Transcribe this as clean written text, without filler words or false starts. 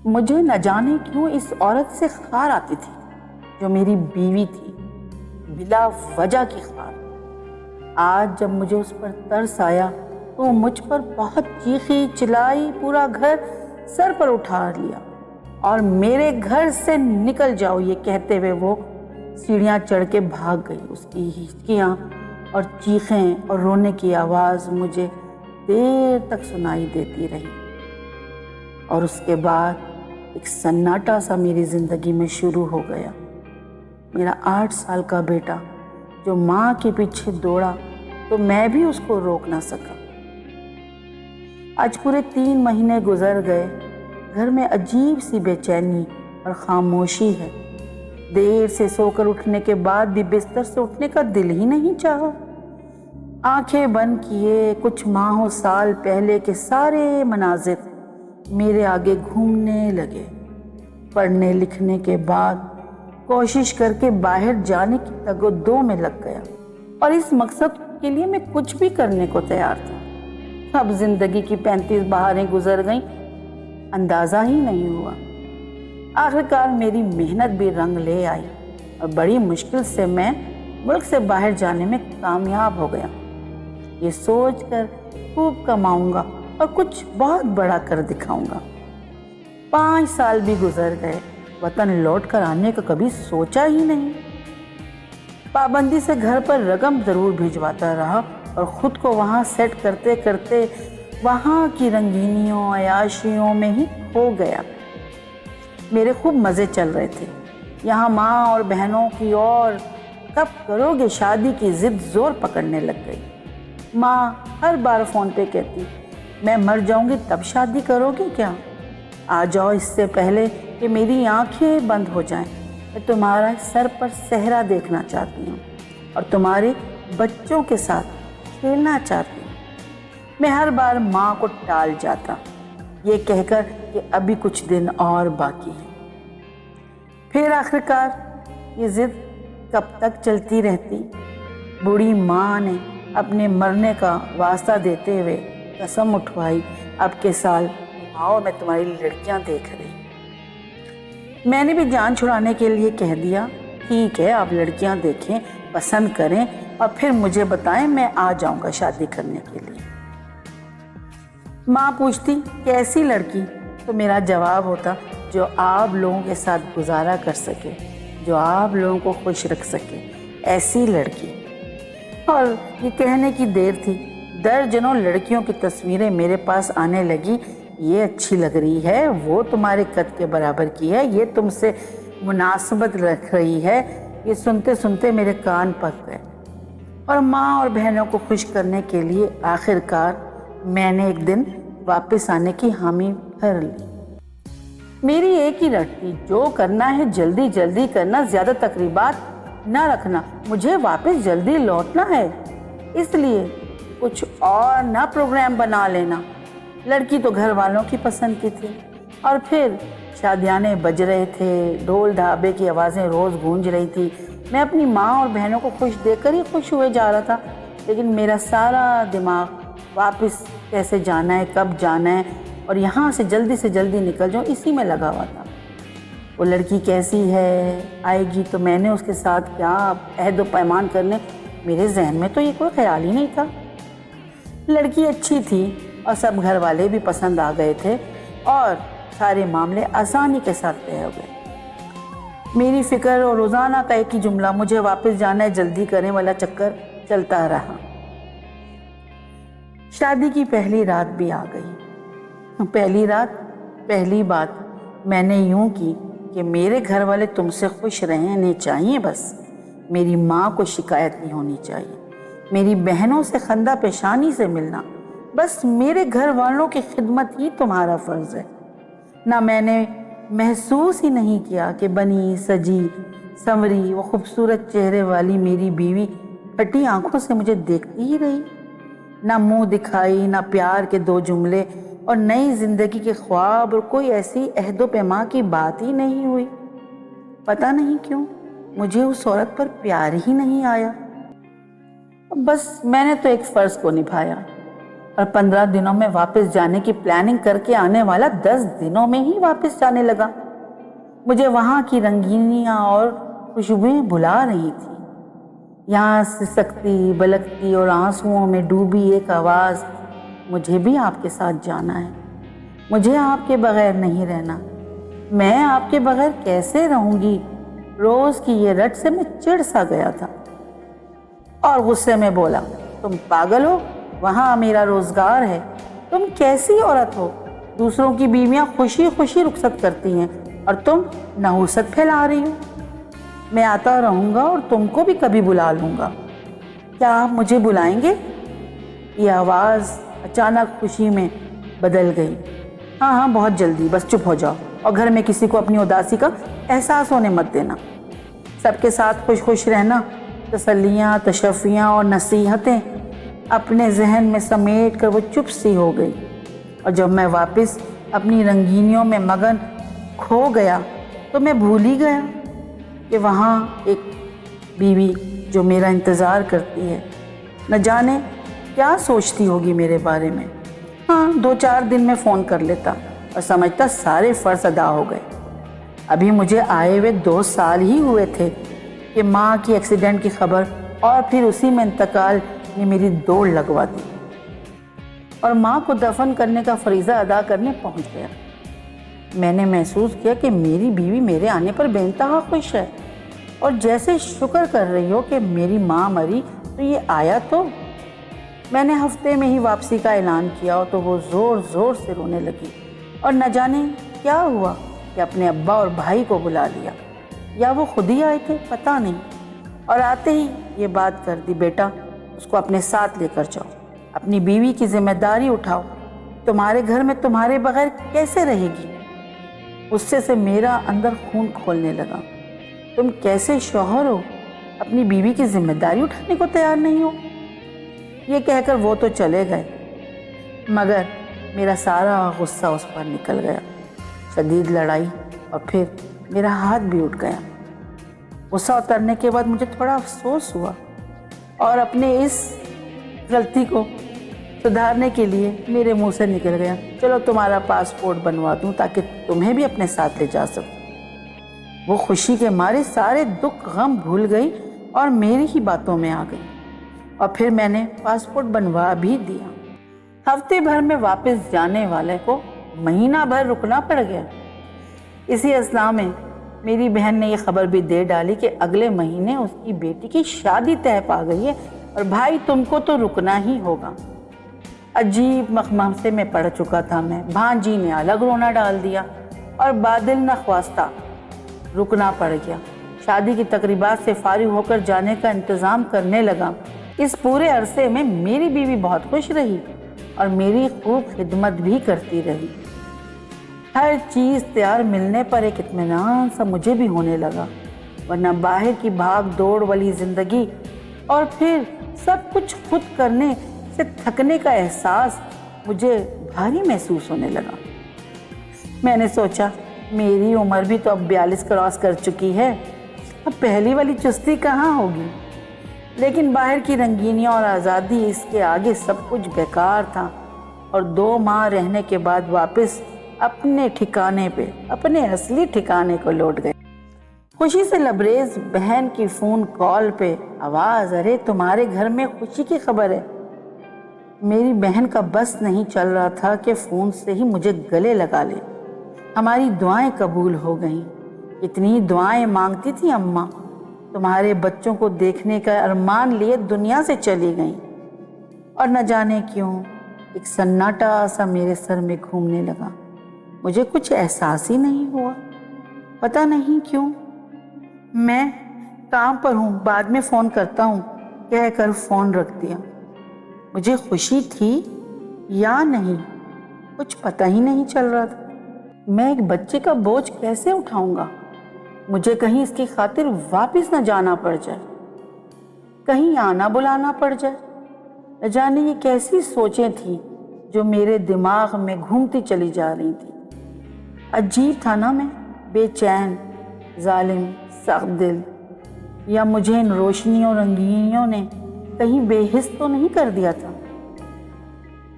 مجھے نہ جانے کیوں اس عورت سے خار آتی تھی جو میری بیوی تھی، بلا وجہ کی خار۔ آج جب مجھے اس پر ترس آیا تو وہ مجھ پر بہت چیخی چلائی، پورا گھر سر پر اٹھا لیا اور میرے گھر سے نکل جاؤ یہ کہتے ہوئے وہ سیڑھیاں چڑھ کے بھاگ گئی۔ اس کی ہچکیاں اور چیخیں اور رونے کی آواز مجھے دیر تک سنائی دیتی رہی، اور اس کے بعد ایک سناٹا سا میری زندگی میں شروع ہو گیا۔ میرا 8 سال کا بیٹا جو ماں کے پیچھے دوڑا تو میں بھی اس کو روک نہ سکا۔ آج پورے 3 مہینے گزر گئے، گھر میں عجیب سی بے چینی اور خاموشی ہے۔ دیر سے سو کر اٹھنے کے بعد بھی بستر سے اٹھنے کا دل ہی نہیں چاہا۔ آنکھیں بند کیے کچھ ماہوں سال پہلے کے سارے مناظر میرے آگے گھومنے لگے۔ پڑھنے لکھنے کے بعد کوشش کر کے باہر جانے کی تگ و دو میں لگ گیا، اور اس مقصد کے لیے میں کچھ بھی کرنے کو تیار تھا۔ اب زندگی کی 35 بہاریں گزر گئیں، اندازہ ہی نہیں ہوا۔ آخرکار میری محنت بھی رنگ لے آئی اور بڑی مشکل سے میں ملک سے باہر جانے میں کامیاب ہو گیا، یہ سوچ کر خوب کماؤں گا اور کچھ بہت بڑا کر دکھاؤں گا۔ 5 سال بھی گزر گئے، وطن لوٹ کر آنے کا کبھی سوچا ہی نہیں۔ پابندی سے گھر پر رقم ضرور بھیجواتا رہا اور خود کو وہاں سیٹ کرتے کرتے وہاں کی رنگینیوں عیاشیوں میں ہی کھو گیا۔ میرے خوب مزے چل رہے تھے یہاں۔ ماں اور بہنوں کی اور کب کرو گے شادی کی ضد زور پکڑنے لگ گئی۔ ماں ہر بار فون پہ کہتی، میں مر جاؤں گی تب شادی کرو گے کیا؟ آ جاؤ اس سے پہلے کہ میری آنکھیں بند ہو جائیں۔ میں تمہارا سر پر صحرا دیکھنا چاہتی ہوں اور تمہارے بچوں کے ساتھ کھیلنا چاہتی ہوں۔ میں ہر بار ماں کو ٹال جاتا، یہ کہہ کر کہ ابھی کچھ دن اور باقی ہے۔ پھر آخرکار یہ ضد کب تک چلتی رہتی؟ بوڑھی ماں نے اپنے مرنے کا واسطہ دیتے ہوئے قسم اٹھوائی، اب کے سال آؤ میں تمہاری لڑکیاں دیکھ رہی۔ میں نے بھی جان چھڑانے کے لیے کہہ دیا، ٹھیک ہے آپ لڑکیاں دیکھیں، پسند کریں اور پھر مجھے بتائیں، میں آ جاؤں گا شادی کرنے کے لیے۔ ماں پوچھتی کیسی لڑکی؟ تو میرا جواب ہوتا، جو آپ لوگوں کے ساتھ گزارا کر سکے، جو آپ لوگوں کو خوش رکھ سکے، ایسی لڑکی۔ اور یہ کہنے کی دیر تھی، درجنوں لڑکیوں کی تصویریں میرے پاس آنے لگی۔ یہ اچھی لگ رہی ہے، وہ تمہارے قد کے برابر کی ہے، یہ تم سے مناسبت رکھ رہی ہے۔ یہ سنتے سنتے میرے کان پک گئے، اور ماں اور بہنوں کو خوش کرنے کے لیے آخرکار میں نے ایک دن واپس آنے کی حامی بھر لی۔ میری ایک ہی رٹ تھی، جو کرنا ہے جلدی جلدی کرنا، زیادہ تقریبات نہ رکھنا، مجھے واپس جلدی لوٹنا ہے، اس لیے کچھ اور نہ پروگرام بنا لینا۔ لڑکی تو گھر والوں کی پسند کی تھی، اور پھر شادیانے بج رہے تھے، ڈھول ڈھابے کی آوازیں روز گونج رہی تھی۔ میں اپنی ماں اور بہنوں کو خوش دیکھ کر ہی خوش ہوئے جا رہا تھا، لیکن میرا سارا دماغ واپس کیسے جانا ہے، کب جانا ہے اور یہاں سے جلدی نکل جاؤں، اسی میں لگا ہوا تھا۔ وہ لڑکی کیسی ہے، آئے گی تو میں نے اس کے ساتھ کیا عہد و پیمان کرنے، میرے ذہن میں تو یہ کوئی خیال ہی نہیں تھا۔ لڑکی اچھی تھی اور سب گھر والے بھی پسند آ گئے تھے، اور سارے معاملے آسانی کے ساتھ طے ہو گئے۔ میری فکر اور روزانہ کا ایک ہی جملہ، مجھے واپس جانا ہے، جلدی کریں والا چکر چلتا رہا۔ شادی کی پہلی رات بھی آ گئی۔ پہلی رات پہلی بات میں نے یوں کی کہ میرے گھر والے تم سے خوش رہنے چاہیے، بس میری ماں کو شکایت نہیں ہونی چاہیے، میری بہنوں سے خندہ پیشانی سے ملنا، بس میرے گھر والوں کی خدمت ہی تمہارا فرض ہے۔ نہ میں نے محسوس ہی نہیں کیا کہ بنی سجی سنوری وہ خوبصورت چہرے والی میری بیوی پھٹی آنکھوں سے مجھے دیکھتی ہی رہی۔ نہ منہ دکھائی، نہ پیار کے 2 جملے اور نئی زندگی کے خواب، اور کوئی ایسی عہد و پیما کی بات ہی نہیں ہوئی۔ پتہ نہیں کیوں مجھے اس عورت پر پیار ہی نہیں آیا۔ بس میں نے تو ایک فرض کو نبھایا، اور 15 دنوں میں واپس جانے کی پلاننگ کر کے آنے والا 10 دنوں میں ہی واپس جانے لگا۔ مجھے وہاں کی رنگینیاں اور خوشبوئیں بلا رہی تھی۔ یہاں سسکتی بلکتی اور آنسوؤں میں ڈوبی ایک آواز، مجھے بھی آپ کے ساتھ جانا ہے، مجھے آپ کے بغیر نہیں رہنا، میں آپ کے بغیر کیسے رہوں گی۔ روز کی یہ رٹ سے میں چڑ سا گیا تھا اور غصے میں بولا، تم پاگل ہو، وہاں میرا روزگار ہے، تم کیسی عورت ہو؟ دوسروں کی بیویاں خوشی خوشی رخصت کرتی ہیں اور تم نحوست پھیلا رہی ہو۔ میں آتا رہوں گا اور تم کو بھی کبھی بلا لوں گا، کیا آپ مجھے بلائیں گے؟ یہ آواز اچانک خوشی میں بدل گئی۔ ہاں ہاں بہت جلدی، بس چپ ہو جاؤ اور گھر میں کسی کو اپنی اداسی کا احساس ہونے مت دینا۔ سب کے ساتھ خوش خوش رہنا، تسلیاں تشفیاں اور نصیحتیں اپنے ذہن میں سمیٹ کر وہ چپ سی ہو گئی۔ اور جب میں واپس اپنی رنگینیوں میں مگن کھو گیا تو میں بھول ہی گیا کہ وہاں ایک بیوی جو میرا انتظار کرتی ہے، نہ جانے کیا سوچتی ہوگی میرے بارے میں۔ ہاں 2-4 دن میں فون کر لیتا اور سمجھتا سارے فرض ادا ہو گئے۔ ابھی مجھے آئے ہوئے 2 سال ہی ہوئے تھے کہ ماں کی ایکسیڈنٹ کی خبر اور پھر اسی میں انتقال نے میری دوڑ لگوا دی اور ماں کو دفن کرنے کا فریضہ ادا کرنے پہنچ گیا۔ میں نے محسوس کیا کہ میری بیوی میرے آنے پر بے انتہا خوش ہے اور جیسے شکر کر رہی ہو کہ میری ماں مری تو یہ آیا تو۔ میں نے ہفتے میں ہی واپسی کا اعلان کیا تو وہ زور زور سے رونے لگی اور نہ جانے کیا ہوا کہ اپنے ابا اور بھائی کو بلا لیا، یا وہ خود ہی آئے تھے، پتہ نہیں، اور آتے ہی یہ بات کر دی، بیٹا اس کو اپنے ساتھ لے کر جاؤ، اپنی بیوی کی ذمہ داری اٹھاؤ، تمہارے گھر میں تمہارے بغیر کیسے رہے گی۔ غصے سے میرا اندر خون کھولنے لگا۔ تم کیسے شوہر ہو، اپنی بیوی کی ذمہ داری اٹھانے کو تیار نہیں ہو؟ یہ کہہ کر وہ تو چلے گئے مگر میرا سارا غصہ اس پر نکل گیا۔ شدید لڑائی اور پھر میرا ہاتھ بھی اٹھ گیا۔ غصہ اترنے کے بعد مجھے تھوڑا افسوس ہوا اور اپنے اس غلطی کو سدھارنے کے لیے میرے منہ سے نکل گیا، چلو تمہارا پاسپورٹ بنوا دوں تاکہ تمہیں بھی اپنے ساتھ لے جا سکوں۔ وہ خوشی کے مارے سارے دکھ غم بھول گئی اور میری ہی باتوں میں آ گئی اور پھر میں نے پاسپورٹ بنوا بھی دیا۔ ہفتے بھر میں واپس جانے والے کو مہینہ بھر رکنا پڑ گیا۔ اسی اثناء میں میری بہن نے یہ خبر بھی دے ڈالی کہ اگلے مہینے اس کی بیٹی کی شادی طے پا گئی ہے اور بھائی تم کو تو رکنا ہی ہوگا۔ عجیب مخمصے میں پڑ چکا تھا میں۔ بھانجی نے الگ رونا ڈال دیا اور بادل نخواستہ رکنا پڑ گیا۔ شادی کی تقریبات سے فارغ ہو کر جانے کا انتظام کرنے لگا۔ اس پورے عرصے میں میری بیوی بہت خوش رہی اور میری خوب خدمت بھی کرتی رہی۔ ہر چیز تیار ملنے پر ایک اطمینان سا مجھے بھی ہونے لگا، ورنہ باہر کی بھاگ دوڑ والی زندگی اور پھر سب کچھ خود کرنے سے تھکنے کا احساس مجھے بھاری محسوس ہونے لگا۔ میں نے سوچا میری عمر بھی تو اب 42 کراس کر چکی ہے، اب پہلی والی چستی کہاں ہوگی۔ لیکن باہر کی رنگینیاں اور آزادی اس کے آگے سب کچھ بیکار تھا اور 2 ماہ رہنے کے بعد واپس اپنے ٹھکانے پہ، اپنے اصلی ٹھکانے کو لوٹ گئے۔ خوشی سے لبریز بہن کی فون کال پہ آواز، ارے تمہارے گھر میں خوشی کی خبر ہے۔ میری بہن کا بس نہیں چل رہا تھا کہ فون سے ہی مجھے گلے لگا لے۔ ہماری دعائیں قبول ہو گئیں، اتنی دعائیں مانگتی تھی اماں، تمہارے بچوں کو دیکھنے کا ارمان لیے دنیا سے چلی گئیں۔ اور نہ جانے کیوں ایک سناٹا سا میرے سر میں گھومنے لگا، مجھے کچھ احساس ہی نہیں ہوا، پتہ نہیں کیوں۔ میں کام پر ہوں، بعد میں فون کرتا ہوں کہہ کر فون رکھ دیا۔ مجھے خوشی تھی یا نہیں کچھ پتہ ہی نہیں چل رہا تھا۔ میں ایک بچے کا بوجھ کیسے اٹھاؤں گا؟ مجھے کہیں اس کی خاطر واپس نہ جانا پڑ جائے، کہیں آنا بلانا پڑ جائے۔ نہ جانے یہ کیسی سوچیں تھیں جو میرے دماغ میں گھومتی چلی جا رہی تھی۔ عجیب تھا نا، میں بے چین، ظالم، سخت دل، یا مجھے ان روشنیوں رنگینیوں نے کہیں بے حس تو نہیں کر دیا تھا؟